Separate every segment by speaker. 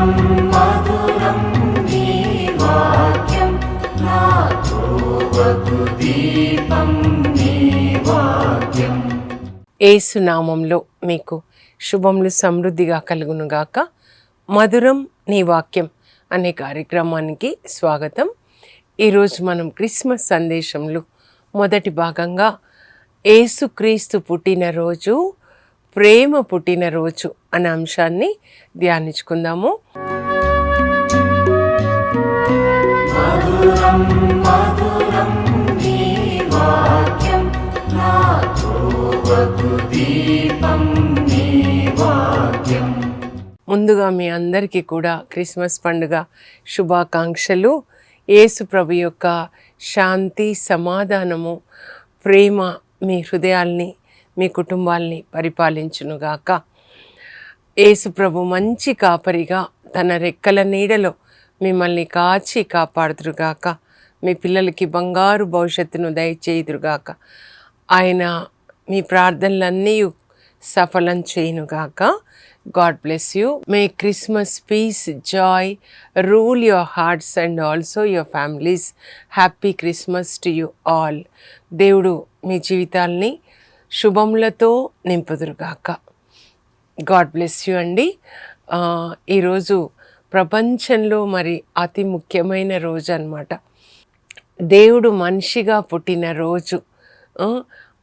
Speaker 1: మధురం మధురం నీ వాక్యం నా త్రోవకు దీపం నీ వాక్యం.
Speaker 2: యేసు నామంలో మీకు శుభములు సమృద్ధిగా కలుగునుగాక. మధురం నీ వాక్యం అనే కార్యక్రమానికి స్వాగతం. ఈరోజు మనం క్రిస్మస్ సందేశంలో మొదటి భాగంగా యేసుక్రీస్తు పుట్టినరోజు, ప్రేమ పుట్టినరోజు అనే అంశాన్ని ధ్యానించుకుందాము.
Speaker 1: మధురం మధురం నీ వాక్యం నా త్రోవకు దీపం నీ వాక్యం.
Speaker 2: ముందుగా మీ అందరికీ కూడా క్రిస్మస్ పండుగ శుభాకాంక్షలు. యేసు ప్రభు యొక్క శాంతి, సమాధానము, ప్రేమ మీ హృదయాల్ని, మీ కుటుంబాల్ని పరిపాలించునుగాక. యేసు ప్రభు మంచి కాపరిగా తన రెక్కల నీడలో మిమ్మల్ని కాచి కాపాడుదురుగాక. మీ పిల్లలకి బంగారు భవిష్యత్తును దయచేయుదురుగాక. ఆయన మీ ప్రార్థనలన్నీ సఫలం చేయునుగాక. God bless you. May Christmas peace, joy rule your hearts and also your families. Happy Christmas to you all. దేవుడు మీ జీవితాల్ని శుభములతో నింపుదురుగాక. గాడ్ బ్లెస్ యూ అండి. ఈరోజు ప్రపంచంలో మరి అతి ముఖ్యమైన రోజు అన్నమాట. దేవుడు మనిషిగా పుట్టిన రోజు.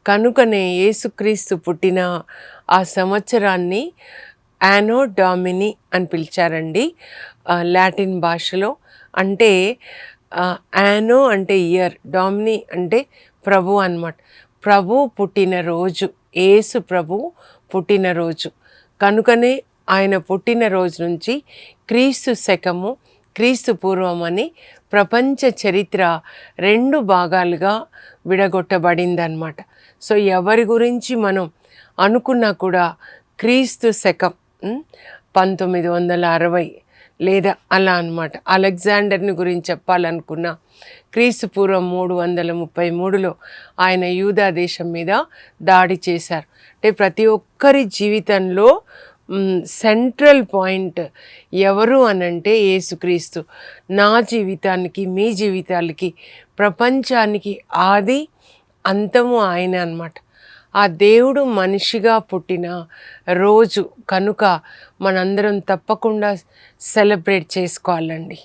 Speaker 2: కనుకనే యేసుక్రీస్తు పుట్టిన ఆ సంవత్సరాన్ని యానో డామిని అని పిలిచారండి లాటిన్ భాషలో. అంటే యానో అంటే ఇయర్, డామిని అంటే ప్రభు అన్నమాట. ప్రభు పుట్టినరోజు, యేసు ప్రభు పుట్టినరోజు. కనుకనే ఆయన పుట్టినరోజు నుంచి క్రీస్తు శకము, క్రీస్తు పూర్వం అని ప్రపంచ చరిత్ర 2 భాగాలుగా విడగొట్టబడిందన్నమాట. సో ఎవరి గురించి మనం అనుకున్నా కూడా క్రీస్తు శకం 1960 లేదా అలా అన్నమాట. అలెగ్జాండర్ని గురించి చెప్పాలనుకున్నా క్రీస్తు పూర్వం 333లో ఆయన యూదా దేశం మీద దాడి చేశారు. అంటే ప్రతి ఒక్కరి జీవితంలో సెంట్రల్ పాయింట్ ఎవరు అనంటే యేసుక్రీస్తు. నా జీవితానికి, మీ జీవితాలకి, ప్రపంచానికి ఆది అంతము ఆయన అన్నమాట. ఆ దేవుడు మనిషిగా పుట్టిన రోజు కనుక మనందరం తప్పకుండా సెలబ్రేట్ చేసుకోవాలండి.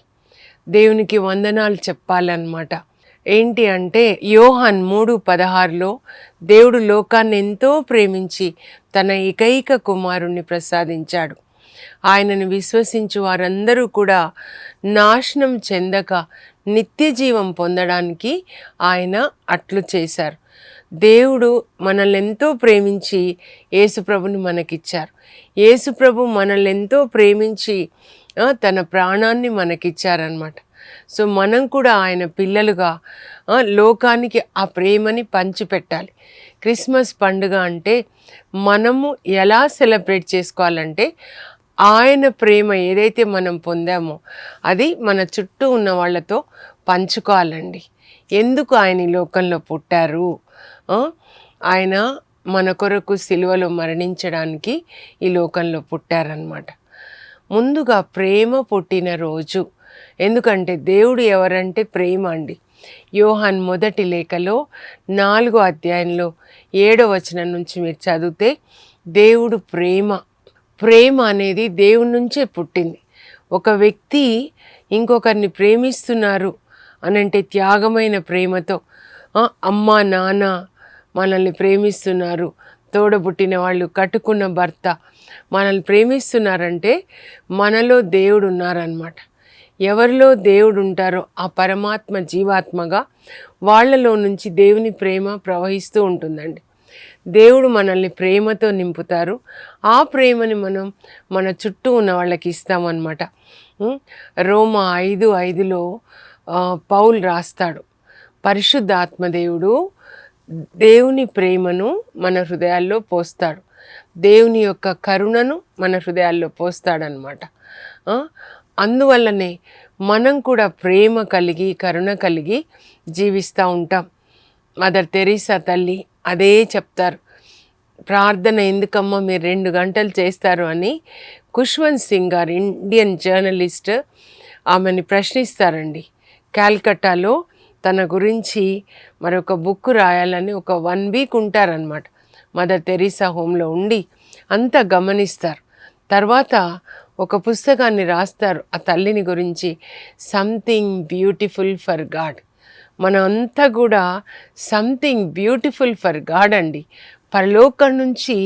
Speaker 2: దేవునికి వందనాలు చెప్పాలన్నమాట. ఏంటి అంటే యోహాన్ 3:16లో దేవుడు లోకాన్ని ఎంతో ప్రేమించి తన ఏకైక కుమారుణ్ణి ప్రసాదించాడు. ఆయనను విశ్వసించు వారందరూ కూడా నాశనం చెందక నిత్య జీవం పొందడానికి ఆయన అట్లు చేశారు. దేవుడు మనల్ని ఎంతో ప్రేమించి యేసుప్రభుని మనకిచ్చారు. యేసుప్రభు మనల్ని ఎంతో ప్రేమించి తన ప్రాణాన్ని మనకిచ్చారనమాట. సో మనం కూడా ఆయన పిల్లలుగా లోకానికి ఆ ప్రేమని పంచిపెట్టాలి. క్రిస్మస్ పండుగ అంటే మనము ఎలా సెలబ్రేట్ చేసుకోవాలంటే ఆయన ప్రేమ ఏదైతే మనం పొందామో అది మన చుట్టూ ఉన్న వాళ్ళతో పంచుకోవాలండి. ఎందుకు ఆయన ఈ లోకంలో పుట్టారు? ఆయన మన కొరకు సిలువలో మరణించడానికి ఈ లోకంలో పుట్టారనమాట. ముందుగా ప్రేమ పుట్టిన రోజు. ఎందుకంటే దేవుడు ఎవరంటే ప్రేమ అండి. యోహాన్ మొదటి లేఖలో 4వ అధ్యాయంలో 7వ వచనం నుంచి మీరు చదివితే దేవుడు ప్రేమ. ప్రేమ అనేది దేవుడి నుంచే పుట్టింది. ఒక వ్యక్తి ఇంకొకరిని ప్రేమిస్తున్నారు అనంటే త్యాగమైన ప్రేమతో, అమ్మ నాన్న మనల్ని ప్రేమిస్తున్నారు, తోడబుట్టిన వాళ్ళు, కట్టుకున్న భర్త మనల్ని ప్రేమిస్తున్నారంటే మనలో దేవుడు ఉన్నారనమాట. ఎవరిలో దేవుడు ఉంటారో ఆ పరమాత్మ జీవాత్మగా వాళ్ళలో నుంచి దేవుని ప్రేమ ప్రవహిస్తూ ఉంటుందండి. దేవుడు మనల్ని ప్రేమతో నింపుతారు. ఆ ప్రేమని మనం మన చుట్టూ ఉన్న వాళ్ళకి ఇస్తామన్నమాట. రోమా 5:5లో పౌలు రాస్తాడు, పరిశుద్ధాత్మదేవుడు దేవుని ప్రేమను మన హృదయాల్లో పోస్తాడు, దేవుని యొక్క కరుణను మన హృదయాల్లో పోస్తాడనమాట. అందువల్లనే మనం కూడా ప్రేమ కలిగి, కరుణ కలిగి జీవిస్తూ ఉంటాం. మదర్ తెరీసా తల్లి అదే చెప్తారు, ప్రార్థన ఎందుకమ్మా మీరు 2 గంటలు చేస్తారు అని ఖుష్వంత్ సింగ్ గారు, ఇండియన్ జర్నలిస్ట్, ఆమెని ప్రశ్నిస్తారండి. కాల్కటాలో తన గురించి మరొక బుక్ రాయాలని ఒక 1 వీక్ ఉంటారనమాట. మదర్ తెరీసా హోమ్లో ఉండి అంతా గమనిస్తారు. తర్వాత ఒక పుస్తకాన్ని రాస్తారు ఆ తల్లిని గురించి, సంథింగ్ బ్యూటిఫుల్ ఫర్ గాడ్. మనం అంతా కూడా సంథింగ్ బ్యూటిఫుల్ ఫర్ గాడ్ అండి. పరలోకం నుంచి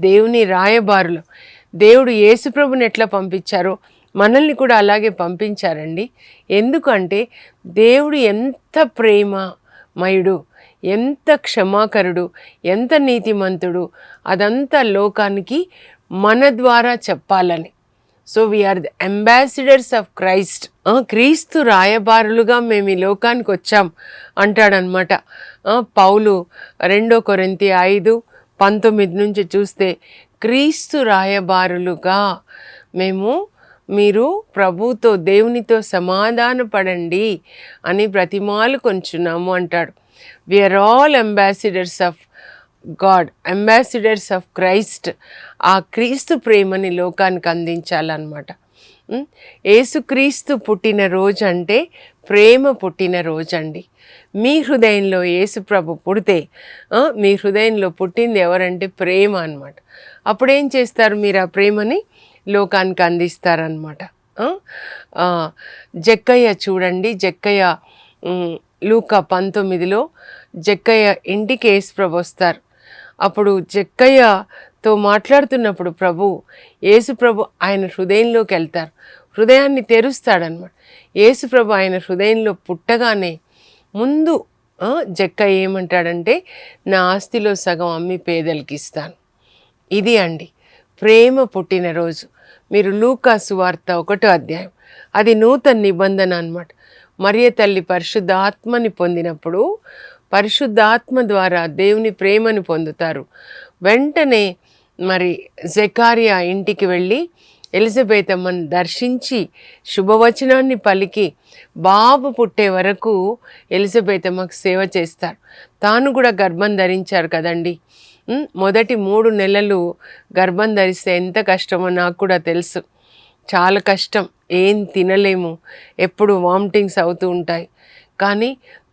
Speaker 2: దేవుని రాయబారులు. దేవుడు యేసుప్రభుని ఎట్లా పంపించారో మనల్ని కూడా అలాగే పంపించారండి. ఎందుకంటే దేవుడు ఎంత ప్రేమమయుడు, ఎంత క్షమాకరుడు, ఎంత నీతిమంతుడు, అదంతా లోకానికి మన ద్వారా చెప్పాలని. So we are the ambassadors of Christ. క్రీస్తు రాయబారులుగా మేము ఈ లోకానికి వచ్చాం అంటాడనమాట పౌలు. 2 కొరింథీ 5:19 నుంచి చూస్తే క్రీస్తు రాయబారులుగా మీరు ప్రభుతో దేవునితో సమాధాన పడండి అని బ్రతిమాలు కొంచున్నాము అంటాడు. We are all ambassadors of God, ambassadors of Christ. ఆ క్రీస్తు ప్రేమని లోకానికి అందించాలన్నమాట. యేసుక్రీస్తు పుట్టిన రోజు అంటే ప్రేమ పుట్టిన రోజు అండి. మీ హృదయంలో యేసు ప్రభు పుడితే మీ హృదయంలో పుట్టింది ఎవరంటే ప్రేమ అన్నమాట. అప్పుడేం చేస్తారు? మీరు ఆ ప్రేమని లోకానికి అందిస్తారనమాట. జక్కయ్య చూడండి, జక్కయ్య లూకా 19లో జక్కయ్య ఇంటికి యేసు ప్రభు వస్తారు. అప్పుడు జక్కయ్యతో మాట్లాడుతున్నప్పుడు యేసు ప్రభు ఆయన హృదయంలోకి వెళ్తారు, హృదయాన్ని తెరుస్తాడనమాట. యేసు ప్రభు ఆయన హృదయంలో పుట్టగానే ముందు జక్కయ్య ఏమంటాడంటే, నా ఆస్తిలో సగం అమ్మి పేదలకి ఇస్తాను. ఇది అండి ప్రేమ పుట్టినరోజు. మీరు లూకా సువార్త 1వ అధ్యాయం, అది నూతన నిబంధన అన్నమాట. మరియ తల్లి పరిశుద్ధాత్మని పొందినప్పుడు పరిశుద్ధాత్మ ద్వారా దేవుని ప్రేమను పొందుతారు. వెంటనే మరి జకరియా ఇంటికి వెళ్ళి ఎలిజబెత్ అమ్మని దర్శించి శుభవచనాన్ని పలికి బాబు పుట్టే వరకు ఎలిజబెత్ అమ్మకు సేవ చేస్తారు. తాను కూడా గర్భం ధరించారు కదండి. మొదటి 3 నెలలు గర్భం ధరిస్తే ఎంత కష్టమో నాకు కూడా తెలుసు. చాలా కష్టం, ఏం తినలేము, ఎప్పుడు వామిటింగ్స్ అవుతూ ఉంటాయి. కానీ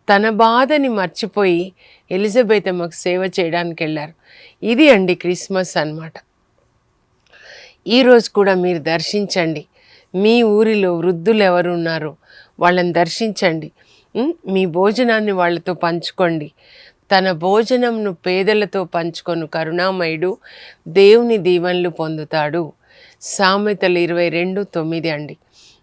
Speaker 2: తన బాధని మర్చిపోయి ఎలిజబెత్ అమ్మకు సేవ చేయడానికి వెళ్ళారు. ఇది అండి క్రిస్మస్ అన్నమాట. ఈరోజు కూడా మీరు దర్శించండి. మీ ఊరిలో వృద్ధులు ఎవరు ఉన్నారో వాళ్ళని దర్శించండి. మీ భోజనాన్ని వాళ్ళతో పంచుకోండి. తన భోజనంను పేదలతో పంచుకొను కరుణామయుడు దేవుని దీవెనలు పొందుతాడు. సామెతలు 22:9 అండి.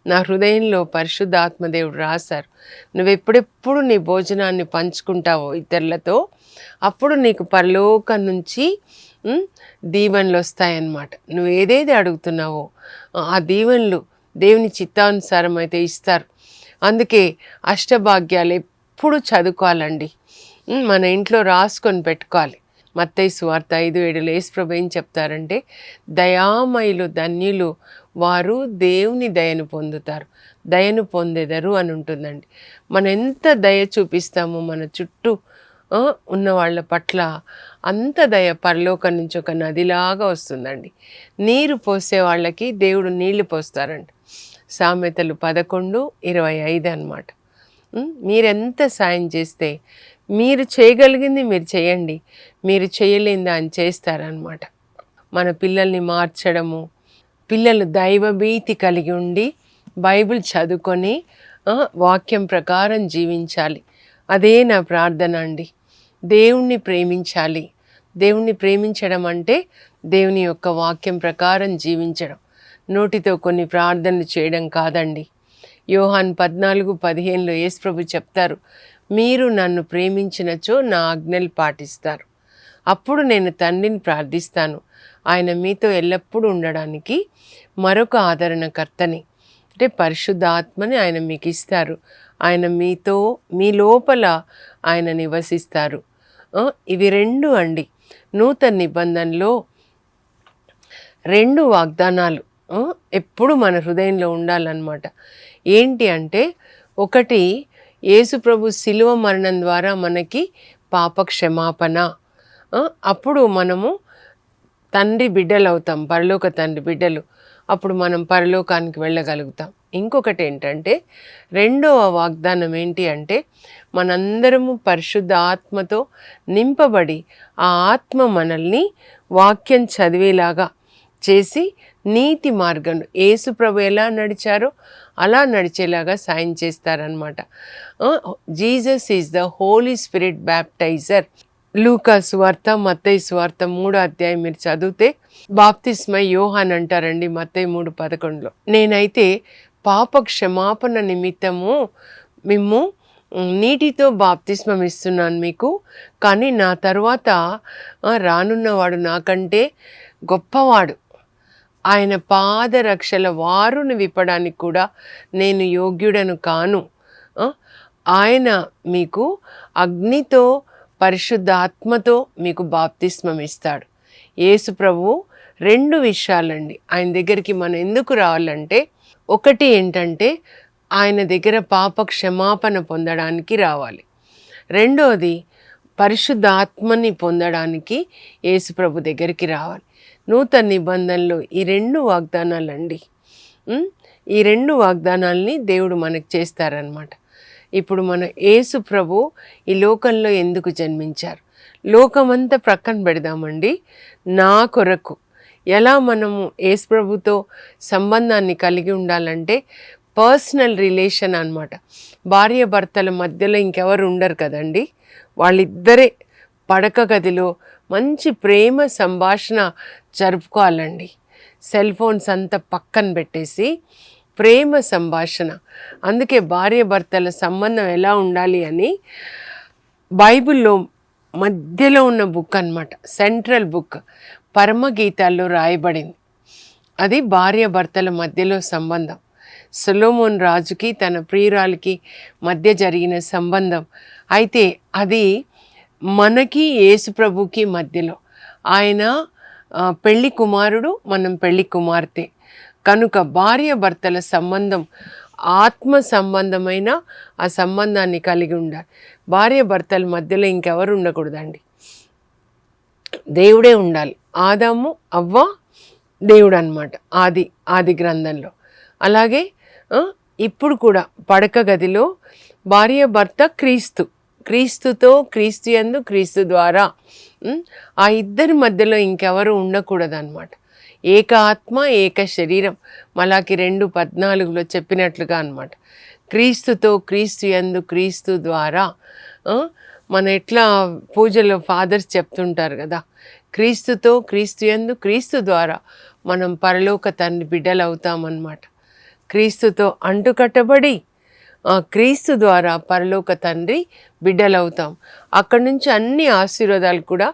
Speaker 2: నా హృదయంలో పరిశుద్ధాత్మదేవుడు రాశారు, నువ్వెప్పుడెప్పుడు నీ భోజనాన్ని పంచుకుంటావో ఇతరులతో, అప్పుడు నీకు పరలోకం నుంచి దీవెనలు వస్తాయన్నమాట. నువ్వు ఏదేది అడుగుతున్నావో ఆ దీవెనలు దేవుని చిత్తానుసారం అయితే ఇస్తారు. అందుకే అష్టభాగ్యాలు ఎప్పుడు చదువుకోవాలండి. మన ఇంట్లో రాసుకొని పెట్టుకోవాలి. మత్తయి సువార్త 5:7 యేసుప్రభు ఏం చెప్తారంటే, దయామయులు ధన్యులు, వారు దేవుని దయను పొందుతారు, దయను పొందెదరు అని ఉంటుందండి. మనం ఎంత దయ చూపిస్తామో మన చుట్టూ ఉన్న వాళ్ళ పట్ల అంత దయ పరలోకం నుంచి ఒక నదిలాగా వస్తుందండి. నీరు పోసే వాళ్ళకి దేవుడు నీళ్లు పోస్తారండి. సామెతలు 11:25 అన్నమాట. మీరెంత సాయం చేస్తే, మీరు చేయగలిగింది మీరు చేయండి, మీరు చేయలేని దాన్ని చేస్తారనమాట. మన పిల్లల్ని మార్చడము, పిల్లలు దైవభీతి కలిగి ఉండి బైబిల్ చదువుకొని వాక్యం ప్రకారం జీవించాలి. అదే నా ప్రార్థన అండి. దేవుణ్ణి ప్రేమించాలి. దేవుణ్ణి ప్రేమించడం అంటే దేవుని యొక్క వాక్యం ప్రకారం జీవించడం, నోటితో కొన్ని ప్రార్థనలు చేయడం కాదండి. యోహాన్ 14:15 యేసుప్రభు చెప్తారు, మీరు నన్ను ప్రేమించినచో నా ఆజ్ఞలు పాటిస్తారు, అప్పుడు నేను తండ్రిని ప్రార్థిస్తాను, ఆయన మీతో ఎల్లప్పుడూ ఉండడానికి మరొక ఆదరణకర్తని అంటే పరిశుద్ధాత్మని ఆయన మీకు ఇస్తారు. ఆయన మీతో, మీ లోపల ఆయన నివసిస్తారు. ఇవి 2 అండి నూతన నిబంధనలో 2 వాగ్దానాలు ఎప్పుడు మన హృదయంలో ఉండాలన్నమాట. ఏంటి అంటే, ఒకటి యేసు ప్రభు శిలువ మరణం ద్వారా మనకి పాప క్షమాపణ. అప్పుడు మనము తండ్రి బిడ్డలు అవుతాం, పరలోక తండ్రి బిడ్డలు. అప్పుడు మనం పరలోకానికి వెళ్ళగలుగుతాం. ఇంకొకటి ఏంటంటే, రెండవ వాగ్దానం ఏంటి అంటే, మనందరము పరిశుద్ధ ఆత్మతో నింపబడి ఆ ఆత్మ మనల్ని వాక్యం చదివేలాగా చేసి నీతి మార్గం యేసు ప్రభు ఎలా నడిచారో అలా నడిచేలాగా సాయం చేస్తారనమాట. Jesus is the Holy Spirit baptizer. Luka సువార్త, మత్తయి సువార్త 3వ అధ్యాయం మీరు చదివితే బాప్తిస్మ యోహాన్ అంటారండి మత్తయి 3:11. నేనైతే పాప క్షమాపణ నిమిత్తము మేము నీటితో బాప్తిస్మం ఇస్తున్నాను మీకు, కానీ నా తర్వాత రానున్నవాడు నాకంటే గొప్పవాడు, ఆయన పాదరక్షల వారుని విప్పడానికి కూడా నేను యోగ్యుడను కాను. ఆయన మీకు అగ్నితో పరిశుద్ధ ఆత్మతో మీకు బాప్తిస్మం ఇస్తాడు. యేసు ప్రభువు 2 విషయాలండి ఆయన దగ్గరికి మనం ఎందుకు రావాలంటే, ఒకటి ఏంటంటే ఆయన దగ్గర పాప క్షమాపణ పొందడానికి రావాలి. రెండోది పరిశుద్ధ ఆత్మని పొందడానికి యేసు ప్రభు దగ్గరికి రావాలి. నూతన నిబంధనలో ఈ 2 వాగ్దానాలండి. ఈ 2 వాగ్దానాల్ని దేవుడు మనకు చేస్తారనమాట. ఇప్పుడు మన యేసు ప్రభు ఈ లోకంలో ఎందుకు జన్మించారు? లోకమంతా ప్రక్కన పెడదామండి. నా కొరకు ఎలా మనము యేసు ప్రభుతో సంబంధాన్ని కలిగి ఉండాలంటే, పర్సనల్ రిలేషన్ అన్నమాట. భార్య భర్తల మధ్యలో ఇంకెవరు ఉండరు కదండి. వాళ్ళిద్దరే పడక గదిలో మంచి ప్రేమ సంభాషణ జరుపుకోవాలండి. సెల్ ఫోన్స్ అంతా పక్కన పెట్టేసి ప్రేమ సంభాషణ. అందుకే భార్య భర్తల సంబంధం ఎలా ఉండాలి అని బైబిల్లో మధ్యలో ఉన్న బుక్ అన్నమాట, సెంట్రల్ బుక్ పరమగీతాల్లో రాయబడింది. అది భార్య భర్తల మధ్యలో సంబంధం. సొలొమోన్ రాజుకి తన ప్రియురాలికి మధ్య జరిగిన సంబంధం. అయితే అది మనకి యేసు ప్రభుకి మధ్యలో. ఆయన పెళ్లి కుమారుడు, మనం పెళ్లి కుమార్తె. కనుక భార్య భర్తల సంబంధం ఆత్మ సంబంధమైన ఆ సంబంధాన్ని కలిగి ఉండాలి. భార్య భర్తల మధ్యలో ఇంకెవరు ఉండకూడదండి, దేవుడే ఉండాలి. ఆదాము అవ్వ దేవుడు అన్నమాట ఆది గ్రంథంలో. అలాగే ఇప్పుడు కూడా పడక గదిలో భార్య భర్త క్రీస్తుతో, క్రీస్తు యందు, క్రీస్తు ద్వారా ఆ ఇద్దరి మధ్యలో ఇంకెవరు ఉండకూడదు అన్నమాట. ఏక ఆత్మ ఏక శరీరం మలాకి 2:14 చెప్పినట్లుగా అన్నమాట. క్రీస్తుతో, క్రీస్తు యందు, క్రీస్తు ద్వారా. మన ఎట్లా పూజలో ఫాదర్స్ చెప్తుంటారు కదా, క్రీస్తుతో, క్రీస్తు యందు, క్రీస్తు ద్వారా మనం పరలోక తండ్రి బిడ్డలు అవుతామన్నమాట. క్రీస్తుతో అంటుకట్టబడి క్రీస్తు ద్వారా పరలోక తండ్రి బిడ్డలవుతాం. అక్కడి నుంచి అన్ని ఆశీర్వాదాలు కూడా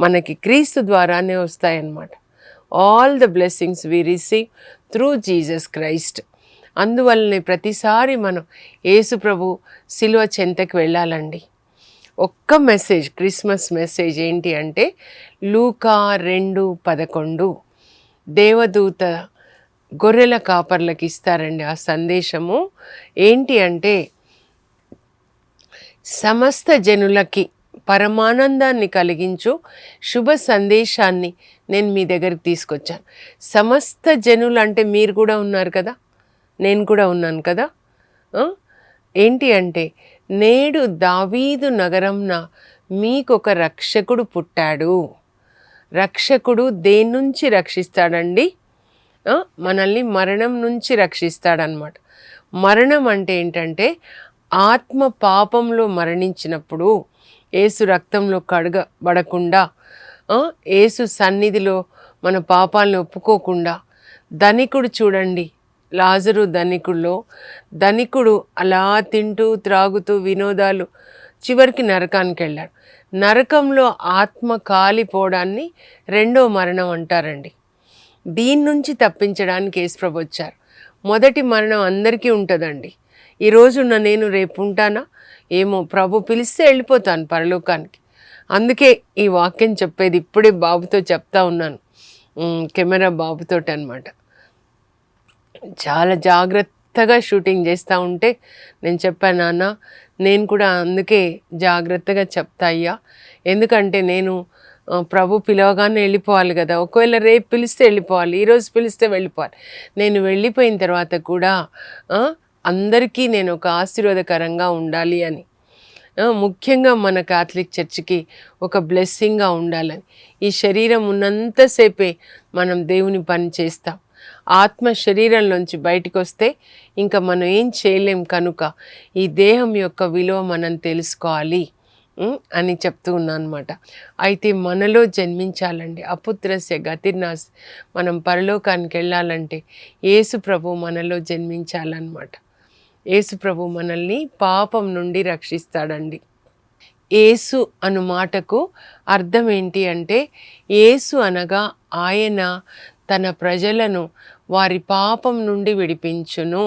Speaker 2: మనకి క్రీస్తు ద్వారానే వస్తాయన్నమాట. All the blessings we receive through Jesus Christ. అందువల్లనే ప్రతిసారి మనం యేసు ప్రభు శిలువ చెంతకి వెళ్ళాలండి. ఒక్క మెసేజ్, క్రిస్మస్ మెసేజ్ ఏంటి అంటే లూకా 2:11 దేవదూత గొర్రెల కాపర్లకు ఇస్తారండి. ఆ సందేశము ఏంటి అంటే, సమస్త జనులకి పరమానందాన్ని కలిగించు శుభ సందేశాన్ని నేను మీ దగ్గరికి తీసుకొచ్చాను. సమస్త జనులు అంటే మీరు కూడా ఉన్నారు కదా, నేను కూడా ఉన్నాను కదా. ఏంటి అంటే, నేడు దావీదు నగరంన మీకొక రక్షకుడు పుట్టాడు. రక్షకుడు దేని నుంచి రక్షిస్తాడండి? మనల్ని మరణం నుంచి రక్షిస్తాడనమాట. మరణం అంటే ఏంటంటే, ఆత్మ పాపంలో మరణించినప్పుడు యేసు రక్తంలో కడగబడకుండా, యేసు సన్నిధిలో మన పాపాలను ఒప్పుకోకుండా, ధనికుడు చూడండి, లాజరు ధనికుడు అలా తింటూ త్రాగుతూ వినోదాలు చివరికి నరకానికి వెళ్ళాడు. నరకంలో ఆత్మ కాలిపోవడాన్ని రెండో మరణం అంటారండి. దీని నుంచి తప్పించడానికి యేసుప్రభు వచ్చారు. మొదటి మరణం అందరికీ ఉంటుందండి. ఈరోజున్న నేను రేపు ఉంటానా ఏమో, ప్రభు పిలిస్తే వెళ్ళిపోతాను పరలోకానికి. అందుకే ఈ వాక్యం చెప్పేది ఇప్పుడే బాబుతో చెప్తా ఉన్నాను, కెమెరా బాబుతోటి అనమాట. చాలా జాగ్రత్తగా షూటింగ్ చేస్తూ ఉంటే నేను చెప్పాను, నాన్న నేను కూడా అందుకే జాగ్రత్తగా చెప్తా అయ్యా, ఎందుకంటే నేను ప్రభు పిలవగానే వెళ్ళిపోవాలి కదా, ఒకవేళ రేపు పిలిస్తే వెళ్ళిపోవాలి, ఈరోజు పిలిస్తే వెళ్ళిపోవాలి. నేను వెళ్ళిపోయిన తర్వాత కూడా అందరికీ నేను ఒక ఆశీర్వాదకరంగా ఉండాలి అని, ముఖ్యంగా మన కాథలిక్ చర్చికి ఒక బ్లెస్సింగ్గా ఉండాలని. ఈ శరీరం ఉన్నంతసేపే మనం దేవుని పని చేస్తాం. ఆత్మ శరీరంలోంచి బయటకు వస్తే ఇంకా మనం ఏం చేయలేం. కనుక ఈ దేహం యొక్క విలువ మనం తెలుసుకోవాలి అని చెప్తూ ఉన్నాను అనమాట. అయితే మనలో జన్మించాలండి. అపుత్రస్య గతిర్నాశ, మనం పరలోకానికి వెళ్ళాలంటే యేసు ప్రభు మనలో జన్మించాలన్నమాట. యేసు ప్రభు మనల్ని పాపం నుండి రక్షిస్తాడండి. యేసు అను మాటకు అర్థం ఏంటి అంటే, యేసు అనగా ఆయన తన ప్రజలను వారి పాపం నుండి విడిపించును.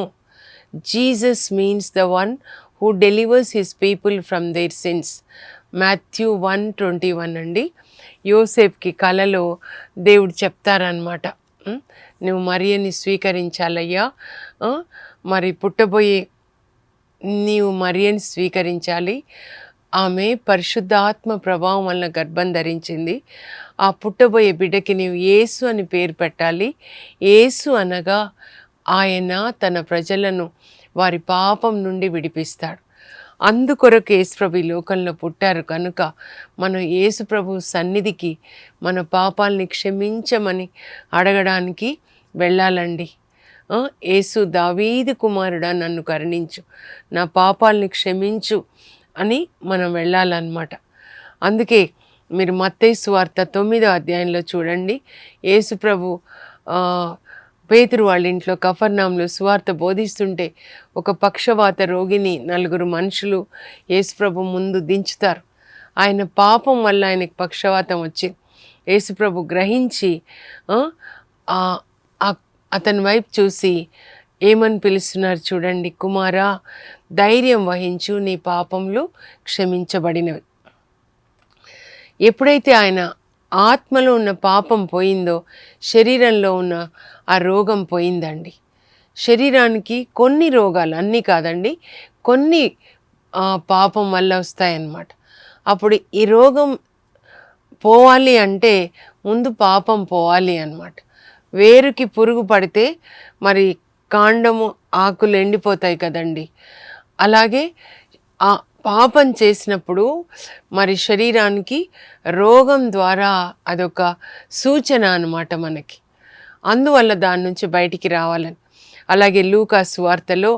Speaker 2: Jesus means the one who delivers his people from their sins. Matthew 1:21 అండి. యోసేపుకి కలలో దేవుడు చెప్తారనమాట, నువ్వు మరియని స్వీకరించాలయ్యా, మరి పుట్టబోయే నీవు మరియని స్వీకరించాలి. ఆమె పరిశుద్ధాత్మ ప్రభావం వలన గర్భం ధరించింది. ఆ పుట్టబోయే బిడ్డకి నీవు యేసు అని పేరు పెట్టాలి. యేసు అనగా ఆయన తన ప్రజలను వారి పాపం నుండి విడిపిస్తాడు. అందుకొరకు యేసు ప్రభు ఈ లోకంలో పుట్టారు. కనుక మనం యేసు ప్రభు సన్నిధికి మన పాపాలని క్షమించమని అడగడానికి వెళ్ళాలండి. యేసు, దావీదు కుమారుడా నన్ను కరుణించు, నా పాపాలని క్షమించు అని మనం వెళ్ళాలన్నమాట. అందుకే మీరు మత్తయి సువార్త 9వ అధ్యాయంలో చూడండి. యేసు ప్రభు పేతురు వాళ్ళ ఇంట్లో కఫర్నాంలో సువార్త బోధిస్తుంటే ఒక పక్షవాత రోగిని 4 మనుషులు యేసుప్రభు ముందు దించుతారు. ఆయన పాపం వల్ల ఆయనకి పక్షవాతం వచ్చింది. యేసుప్రభు గ్రహించి అతని వైపు చూసి ఏమని పిలుస్తున్నారు చూడండి, కుమారా ధైర్యం వహించు, నీ పాపములు క్షమించబడినవి. ఎప్పుడైతే ఆయన ఆత్మలో ఉన్న పాపం పోయిందో శరీరంలో ఉన్న ఆ రోగం పోయిందండి. శరీరానికి కొన్ని రోగాలు, అన్నీ కాదండి, కొన్ని పాపం వల్ల వస్తాయన్నమాట. అప్పుడు ఈ రోగం పోవాలి అంటే ముందు పాపం పోవాలి అన్నమాట. వేరుకి పురుగు పడితే మరి కాండము ఆకులు ఎండిపోతాయి కదండి. అలాగే ఆ పాపం చేసినప్పుడు మరి శరీరానికి రోగం ద్వారా అదొక సూచన అన్నమాట మనకి. అందువల్ల దాని నుంచి బయటికి రావాలని. అలాగే లూకా సువార్తలో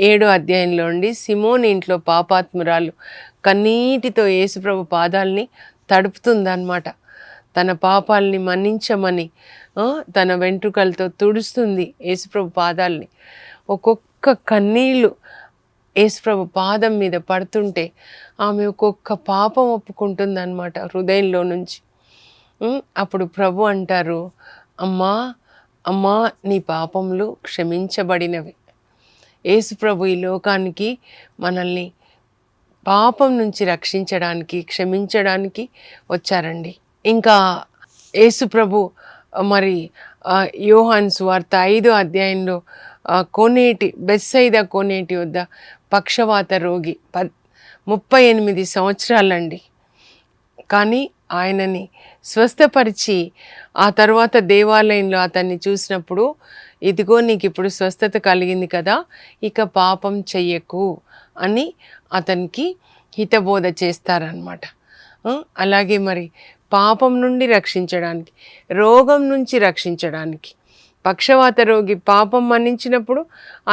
Speaker 2: 7వ అధ్యాయంలో అండి, సిమోని ఇంట్లో పాపాత్మురాలు కన్నీటితో యేసుప్రభు పాదాలని తడుపుతుందన్నమాట. తన పాపాలని మన్నించమని తన వెంట్రుకలతో తుడుస్తుంది యేసుప్రభు పాదాలని. ఒక్కొక్క కన్నీళ్ళు యేసుప్రభు పాదం మీద పడుతుంటే ఆమె ఒక్కొక్క పాపం ఒప్పుకుంటుందన్నమాట హృదయంలో నుంచి. అప్పుడు ప్రభు అంటారు, అమ్మా అమ్మా నీ పాపములు క్షమించబడినవి. యేసుప్రభు ఈ లోకానికి మనల్ని పాపం నుంచి రక్షించడానికి, క్షమించడానికి వచ్చారండి. ఇంకా యేసుప్రభు మరి యోహాను సువార్త 5వ అధ్యాయంలో బెత్సైదా కోనేటి వద్ద పక్షవాత రోగి 38 సంవత్సరాలండి. కానీ ఆయనని స్వస్థపరిచి ఆ తర్వాత దేవాలయంలో అతన్ని చూసినప్పుడు, ఇదిగో నీకు ఇప్పుడు స్వస్థత కలిగింది కదా, ఇక పాపం చెయ్యకు అని అతనికి హితబోధ చేస్తారనమాట. అలాగే మరి పాపం నుండి రక్షించడానికి, రోగం నుంచి రక్షించడానికి, పక్షవాత రోగి పాపం మన్నించినప్పుడు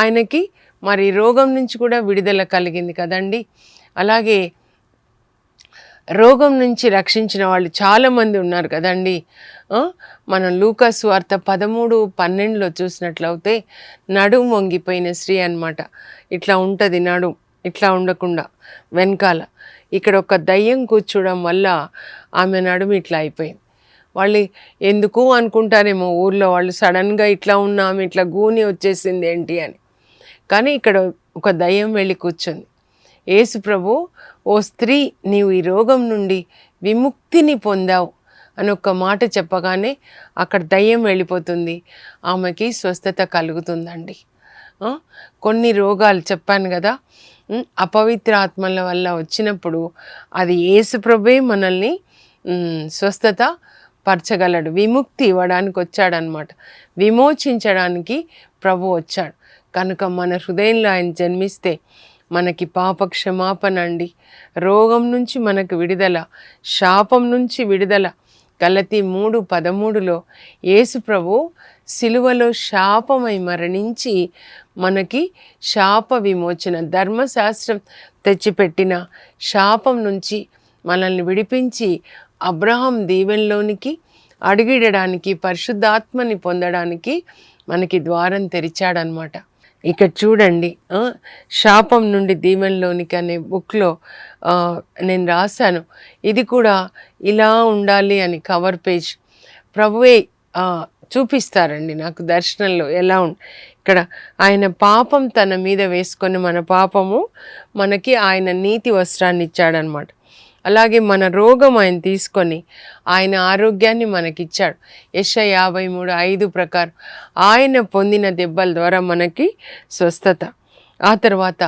Speaker 2: ఆయనకి మరి రోగం నుంచి కూడా విడుదల కలిగింది కదండి. అలాగే రోగం నుంచి రక్షించిన వాళ్ళు చాలామంది ఉన్నారు కదండి. మనం లూకా సువార్త 13:12 చూసినట్లయితే నడుము వంగిపోయిన స్త్రీ అన్నమాట. ఇట్లా ఉంటుంది నడుము, ఇట్లా ఉండకుండా వెనకాల ఇక్కడ ఒక దయ్యం కూర్చోవడం వల్ల ఆమె నడుము ఇట్లా అయిపోయింది. వాళ్ళు ఎందుకు అనుకుంటారేమో ఊర్లో వాళ్ళు, సడన్గా ఇట్లా ఉన్న ఆమె ఇట్లా గూని వచ్చేసింది ఏంటి అని. కానీ ఇక్కడ ఒక దయ్యం వెళ్ళి కూర్చుంది. యేసు ప్రభు, ఓ స్త్రీ నీవు ఈ రోగం నుండి విముక్తిని పొందావు అని ఒక మాట చెప్పగానే అక్కడ దయ్యం వెళ్ళిపోతుంది, ఆమెకి స్వస్థత కలుగుతుందండి. కొన్ని రోగాలు చెప్పాను కదా, అపవిత్ర ఆత్మల వల్ల వచ్చినప్పుడు అది యేసు ప్రభువే మనల్ని స్వస్థత పరచగలడు, విముక్తి ఇవ్వడానికి వచ్చాడనమాట, విమోచించడానికి ప్రభు వచ్చాడు. కనుక మన హృదయంలో ఆయన జన్మిస్తే మనకి పాప క్షమాపణ అండి, రోగం నుంచి మనకు విడుదల, శాపం నుంచి విడుదల. గలతీ 3:13 యేసు ప్రభు సిలువలో శాపమై మరణించి మనకి శాప విమోచన, ధర్మశాస్త్రం తెచ్చిపెట్టిన శాపం నుంచి మనల్ని విడిపించి అబ్రహాం దీవెనలోనికి అడుగిడడానికి, పరిశుద్ధాత్మని పొందడానికి మనకి ద్వారం తెరిచాడనమాట. ఇక్కడ చూడండి, శాపం నుండి దీవెనలోనికి అనే బుక్లో నేను రాశాను. ఇది కూడా ఇలా ఉండాలి అని కవర్ పేజ్ ప్రభువే చూపిస్తారండి నాకు దర్శనంలో ఎలా ఇక్కడ ఆయన పాపం తన మీద వేసుకొని మన పాపము మనకి ఆయన నీతి వస్త్రాన్ని ఇచ్చాడనమాట. అలాగే మన రోగం ఆయన తీసుకొని ఆయన ఆరోగ్యాన్ని మనకిచ్చాడు. యెషయా 53:5 ప్రకారం ఆయన పొందిన దెబ్బల ద్వారా మనకి స్వస్థత. ఆ తర్వాత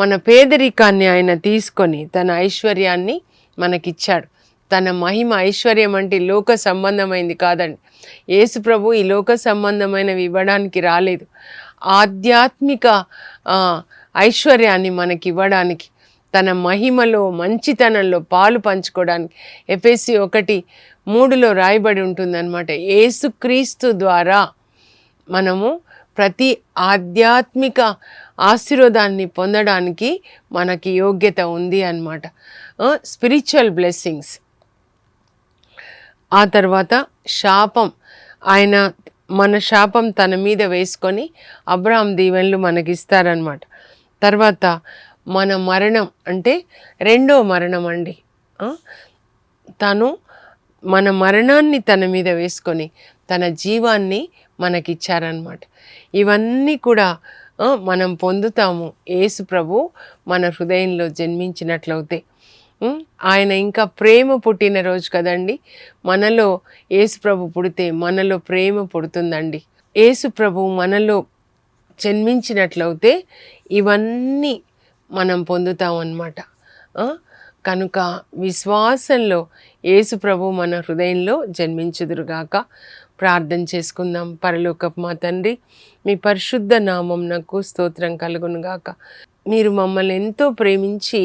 Speaker 2: మన పేదరికాన్ని ఆయన తీసుకొని తన ఐశ్వర్యాన్ని మనకిచ్చాడు. తన మహిమ, ఐశ్వర్యం అంటే లోక సంబంధమైంది కాదండి. యేసు ప్రభు ఈ లోక సంబంధమైనవి ఇవ్వడానికి రాలేదు, ఆధ్యాత్మిక ఐశ్వర్యాన్ని మనకి ఇవ్వడానికి, తన మహిమలో మంచితనంలో పాలు పంచుకోవడానికి. ఎఫెసీ 1:3 రాయబడి ఉంటుందన్నమాట. యేసుక్రీస్తు ద్వారా మనము ప్రతి ఆధ్యాత్మిక ఆశీర్వాదాన్ని పొందడానికి మనకి యోగ్యత ఉంది అన్నమాట. Spiritual blessings. ఆ తర్వాత శాపం, ఆయన మన శాపం తన మీద వేసుకొని అబ్రహాం దీవెనలు మనకిస్తారనమాట. తర్వాత మన మరణం అంటే రెండో మరణం అండి. తను మన మరణాన్ని తన మీద వేసుకొని తన జీవాన్ని మనకిచ్చారనమాట. ఇవన్నీ కూడా మనం పొందుతాము యేసు ప్రభు మన హృదయంలో జన్మించినట్లయితే. ఆయన ఇంకా ప్రేమ పుట్టిన రోజు కదండి. మనలో యేసు ప్రభు పుడితే మనలో ప్రేమ పుడుతుందండి. యేసు ప్రభు మనలో జన్మించినట్లయితే ఇవన్నీ మనం పొందుతాం అన్నమాట. కనుక విశ్వాసంలో యేసు ప్రభు మన హృదయంలో జన్మించుదురుగాక. ప్రార్థన చేసుకుందాం. పరలోకపు మా తండ్రి, మీ పరిశుద్ధ నామమునకు స్తోత్రం కలుగునుగాక. మీరు మమ్మల్ని ఎంతో ప్రేమించి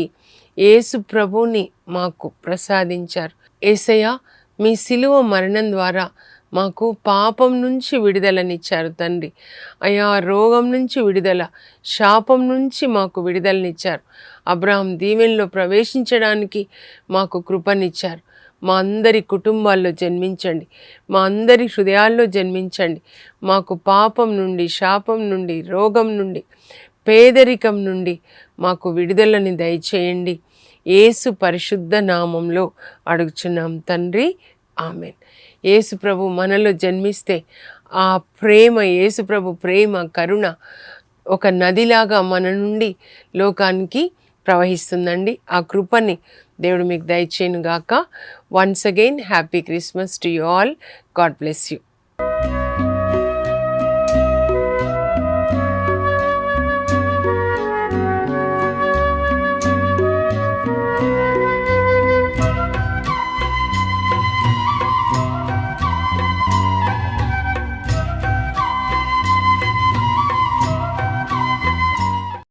Speaker 2: యేసు ప్రభుని మాకు ప్రసాదించారు. యేసయ్య, మీ సిలువ మరణం ద్వారా మాకు పాపం నుంచి విడుదలనిచ్చారు తండ్రి. అయ్యా, రోగం నుంచి విడుదల, శాపం నుంచి మాకు విడుదలనిచ్చారు. అబ్రహాం దీవెనలో ప్రవేశించడానికి మాకు కృపనిచ్చారు. మా అందరి కుటుంబాల్లో జన్మించండి, మా అందరి హృదయాల్లో జన్మించండి. మాకు పాపం నుండి, శాపం నుండి, రోగం నుండి, పేదరికం నుండి మాకు విడుదలని దయచేయండి. యేసు పరిశుద్ధ నామంలో అడుగుచున్నాం తండ్రి, ఆమెన్. యేసు ప్రభు మనలో జన్మిస్తే ఆ ప్రేమ, యేసు ప్రభు ప్రేమ, కరుణ ఒక నదిలాగా మన నుండి లోకానికి ప్రవహిస్తుందండి. ఆ కృపని దేవుడు మీకు దయచేయును గాక. Once again happy Christmas to you all. God bless you.